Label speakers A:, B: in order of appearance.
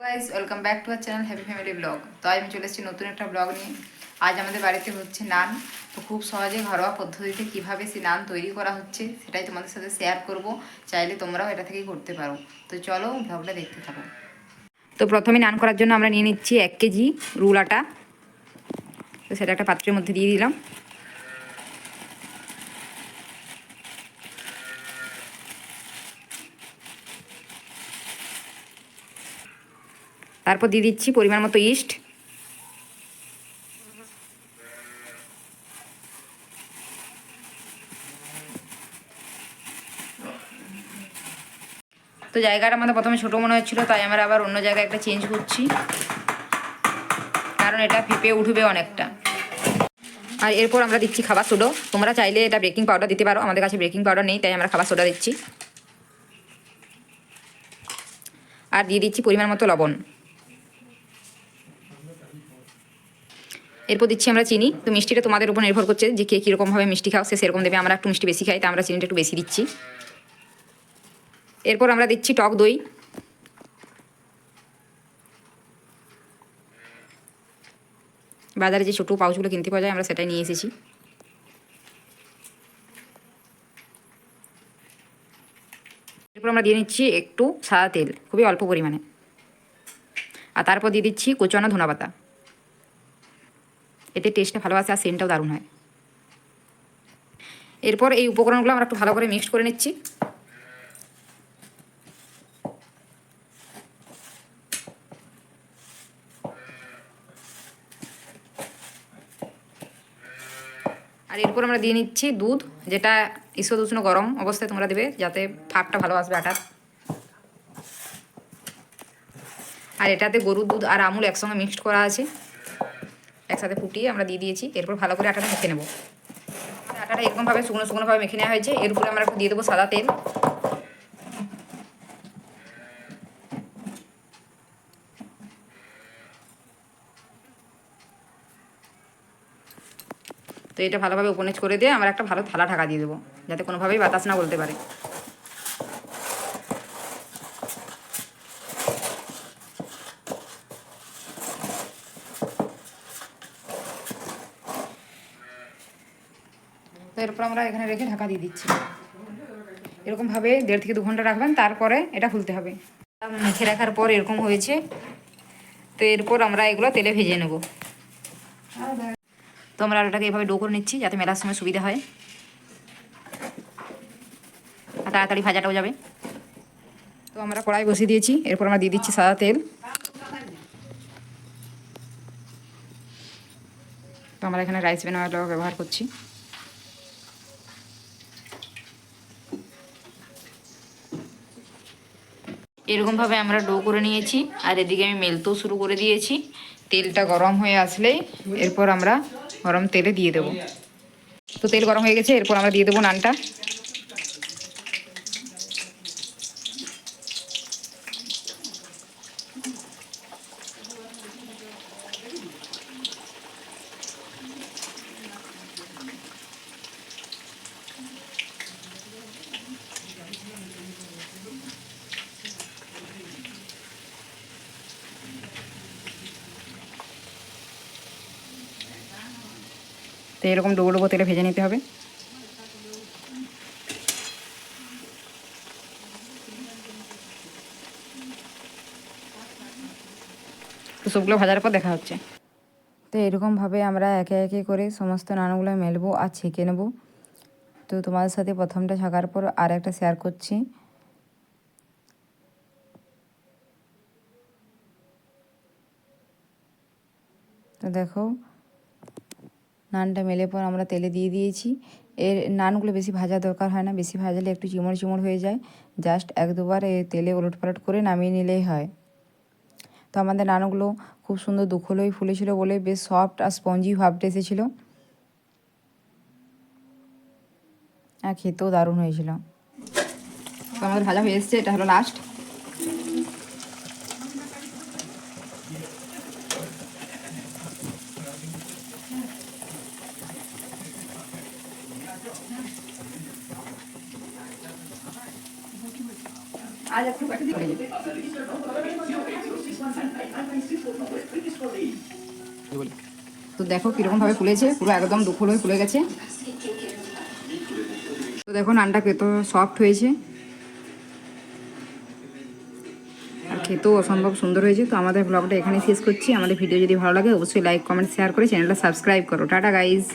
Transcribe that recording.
A: Guys welcome back to our channel happy family blog. তো আমি চলে এসেছি নতুন একটা ব্লগ নিয়ে। আজ আমাদের বাড়িতে হচ্ছে নান। তো খুব সহজে ঘরোয়া পদ্ধতিতে কীভাবে সেই নান তৈরি করা হচ্ছে সেটাই তোমাদের সাথে শেয়ার করব। চাইলে তোমরাও এটা থেকেই করতে পারো। তো চলো ব্লগটা দেখতে থাকো। তো প্রথমে নান করার জন্য আমরা নিয়ে নিচ্ছি 1 কেজি রুল আটা। তো সেটা একটা পাত্রের মধ্যে দিয়ে দিলাম। তারপর দিয়ে দিচ্ছি পরিমাণ মতো ইস্ট। তো জায়গাটা আমাদের প্রথমে ছোটো মনে হচ্ছিলো, তাই আমরা আবার অন্য জায়গায় একটা চেঞ্জ করছি, কারণ এটা ফেঁপে উঠবে অনেকটা। আর এরপর আমরা দিচ্ছি খাবার সোডা। তোমরা চাইলে এটা বেকিং পাউডার দিতে পারো, আমাদের কাছে বেকিং পাউডার নেই তাই আমরা খাবার সোডা দিচ্ছি। আর দিয়ে দিচ্ছি পরিমাণ মতো লবণ। এরপর দিচ্ছি আমরা চিনি। তো মিষ্টিটা তোমাদের উপর নির্ভর করছে যে কে কীরকমভাবে মিষ্টি খাও, সে সেরকম দেবে। আমরা একটু মিষ্টি বেশি খাই তাই আমরা চিনিটা একটু বেশি দিচ্ছি। এরপর আমরা দিচ্ছি টক দই। বাজারে যে ছোটো পাউচগুলো কিনতে পাওয়া যায় আমরা সেটাই নিয়ে এসেছি। এরপর আমরা দিয়ে নিচ্ছি একটু সাদা তেল, খুবই অল্প পরিমাণে। আর তারপর দিয়ে দিচ্ছি কুচানো ধনেপাতা। এতে টেস্টটা ভালো আসে আর সেন্টটাও দারুণ হয়। এরপর এই উপকরণগুলো আমরা একটু ভালো করে মিক্সড করে নিচ্ছি। আর এরপর আমরা দিয়ে নিচ্ছি দুধ, যেটা ঈষৎ উষ্ণ গরম অবস্থায় তোমরা দেবে যাতে ভাবটা ভালো আসবে আটার। আর এটাতে গরুর দুধ আর আমুল একসঙ্গে মিক্সড করা আছে, একসাথে ফুটিয়ে আমরা দিয়ে দিয়েছি। এরপর ভালো করে আটাটা মেখে নেব। আটাটা এরকমভাবে শুকনো শুকনোভাবে মেখে নেওয়া হয়েছে। এর উপরে আমরা একটু দিয়ে দেবো সাদা তেল। তো এটা ভালোভাবে উপনিচ করে দিয়ে আমরা একটা ভালো থালা ঢাকা দিয়ে দেবো, যাতে কোনোভাবেই বাতাস না বলতে পারে। তো এরপর আমরা এখানে রেখে ঢাকা দিয়ে দিচ্ছি। এরকমভাবে 1.5 থেকে 2 ঘন্টা রাখবেন, তারপরে এটা খুলতে হবে। মেখে রাখার পর এরকম হয়েছে। তো এরপর আমরা এগুলো তেলে ভেজে নেব। তো আমরা আলুটাকে এভাবে ডো করে নিচ্ছি যাতে মেলার সময় সুবিধা হয় আর তাড়াতাড়ি ভাজাটাও যাবে। তো আমরা কড়াই বসিয়ে দিয়েছি। এরপর আমরা দিয়ে দিচ্ছি সাদা তেল। তো আমরা এখানে রাইস ব্রেন অয়েল ব্যবহার করছি। এরকমভাবে আমরা ডো করে নিয়েছি আর এদিকে আমি মেলতেও শুরু করে দিয়েছি। তেলটা গরম হয়ে আসলেই এরপর আমরা গরম তেলে দিয়ে দেবো। তো তেল গরম হয়ে গেছে, এরপর আমরা দিয়ে দেবো নানটা। তো এরকম ডুবো ডুবো তেলে ভেজে নিতে হবে। তো সবগুলো ভাজার পর দেখা হচ্ছে। তো এরকমভাবে আমরা একে একে করে সমস্ত নানগুলো মেলবো আর ছেঁকে নেব। তো তোমাদের সাথে প্রথমটা ছাকার পর আর একটা শেয়ার করছি। তো দেখো নানটা মেলে পর আমরা তেলে দিয়ে দিয়েছি। এর নানগুলো বেশি ভাজা দরকার হয় না, বেশি ভাজলে একটু চিমড় চিমড় হয়ে যায়। জাস্ট 1-2 বার তেলে ওলটপালট করে নামিয়ে নিলেই হয়। তো আমাদের নানগুলো খুব সুন্দর দুখলোই ফুলেছিল বলে বেশ সফট আর স্পঞ্জি ভাবটা এসেছিলো আর খেতেও দারুণ হয়েছিল। তো আমাদের ভাজা হয়ে এসছে, এটা হলো লাস্ট। তো দেখো কীরকমভাবে ফুলেছে, পুরো একদম দুপুর হয়ে ফুলে গেছে। তো দেখো নানটা কত সফট হয়েছে আর খেতেও অসম্ভব সুন্দর হয়েছে। তো আমাদের ব্লগটা এখানেই শেষ করছি। আমাদের ভিডিও যদি ভালো লাগে অবশ্যই লাইক কমেন্ট শেয়ার করে চ্যানেলটা সাবস্ক্রাইব করো। Tata guys.